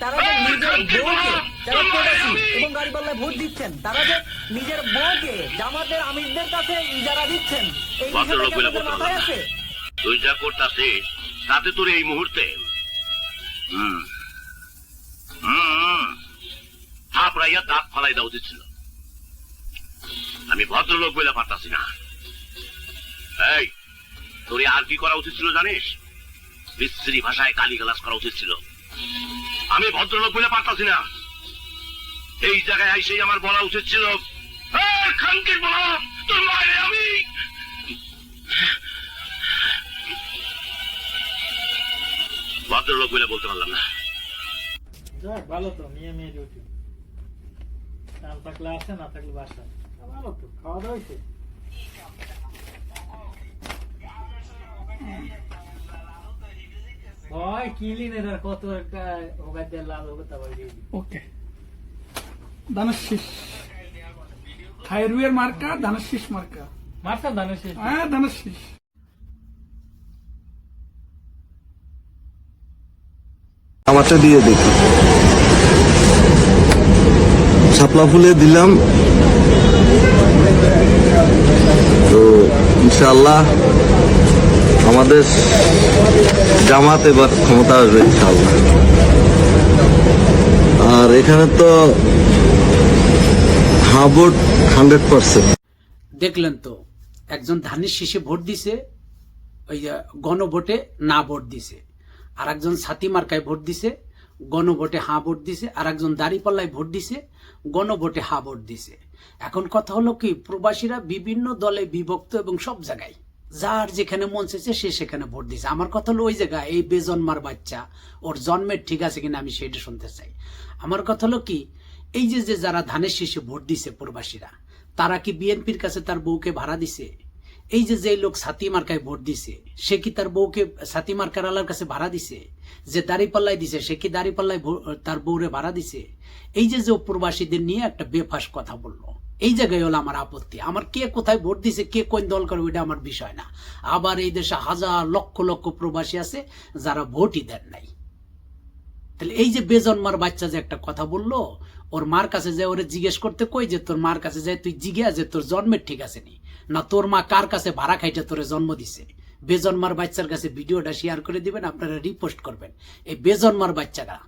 তারা যে নিজের বউকে যারা প্রবাসী এবং গাড়িপাল্লায় ভোট দিচ্ছেন, তারা যে নিজের বউকে জামাতের আমিরদের কাছে ইজারা দিচ্ছেন, এই বিষয়টা কি আপনাদের মাথায় আছে? তুই যা করতাছিস তাতে তোর এই মুহূর্তে থাপড়াইয়া দাঁত ফালাই দেওয়া উচিত ছিল। আমি ভদ্রলোক বলে পারতাছি না। এই তোর আর কি করা উচিত ছিল জানিস? বিশ্রী ভাষায় গালিগালাজ করা উচিত ছিল। আমি ভদ্রলোক বলে পারতাছি না। এই জায়গায় এসে আমার বলা উচিত ছিল, খানকির বলা তোর মায়ের আমি ভদ্রলোক বলে বলতে পারলাম না। ভালো তো মেয়ে মেয়ে ডিউটি, কাম থাকলে আসে, না থাকলে বাসা। ভালো তো, খাওয়া দাওয়া হয়েছে? হয় কিলিনের আর কত একটা হোগা দিয়ে লাল হতে পারে। ওকে, দানের শীষ থাইরুয়ের মার্কা, দানের শীষ মার্কা। মারছা ধানের শেষ? হ্যাঁ, দানের শীষ। আমারটা দিয়ে দেখি, শাপলা ফুলে দিলাম তো ইনশাআল্লাহ আমাদের জামাত এবার ক্ষমতা আসবে ইনশাআল্লাহ। আর এখানে তো ভোট 100%। দেখলেন তো, একজন ধানের শীষে ভোট দিছে, ওই গণভোটে না ভোট দিছে। আর একজন ছাতি মার্কায় ভোট দিছে, গণভোটে হা ভোট দিছে। আর একজন দাঁড়িপাল্লায় ভোট দিছে, গণভোটে হা ভোট দিছে। এখন কথা হলো কি, প্রবাসীরা বিভিন্ন দলে বিভক্ত এবং সব জায়গায় যার যেখানে মন চাইছে সে সেখানে ভোট দিছে। আমার কথা হলো ওই জায়গায় এই বেজন্মার বাচ্চা ওর জন্মের ঠিক আছে কিনা আমি সেটা শুনতে চাই। আমার কথা হলো কি, এই যে যারা ধানের শীষে ভোট দিছে প্রবাসীরা, তারা কি বিএনপির কাছে তার বউকে ভাড়া দিছে? এই যে লোক ছাতি মার্কায় ভোট দিছে, সে কি তার বউকে ছাতি মার্কার আলার কাছে ভাড়া দিছে? যে দাঁড়িপাল্লায় দিছে, সে কি দাঁড়িপাল্লায় তার বউরে ভাড়া দিছে? এই যে প্রবাসীদের নিয়ে একটা বেফাস কথা বললো, এই জায়গায় হলো আমার আপত্তি। আমার কে কোথায় ভোট দিছে, কে কোন দল করে, ওইটা আমার বিষয় না। আবার এই দেশে হাজার লক্ষ লক্ষ প্রবাসী আছে যারা ভোটই দেন নাই। তাহলে এই যে বেজন্মার বাচ্চা যে একটা কথা বললো, ওর মার কাছে যায় ওরে জিজ্ঞেস করতে কই যে তোর মার কাছে যায় তুই জিজ্ঞাসা যে তোর জন্মের ঠিক আছে নি, না তোর মা কার কাছে ভাড়া খাইতে তোরে জন্ম দিছে। বেজন্মার বাচ্চার কাছে ভিডিওটা শেয়ার করে দিবেন, আপনারা রিপোস্ট করবেন। এই বেজন্মার বাচ্চাটা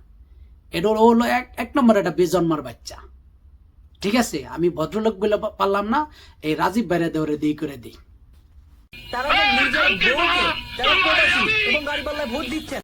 এটা হলো এক নম্বর একটা বেজন্মার বাচ্চা। ঠিক আছে, আমি ভদ্রলোক বলে পারলাম না, এই রাজীব বাইরে দেওয়ারে দিয়ে করে দিই। তারা যে নিজের বউকে যারা প্রবাসী এবং গাড়িপাল্লায় ভোট দিচ্ছেন,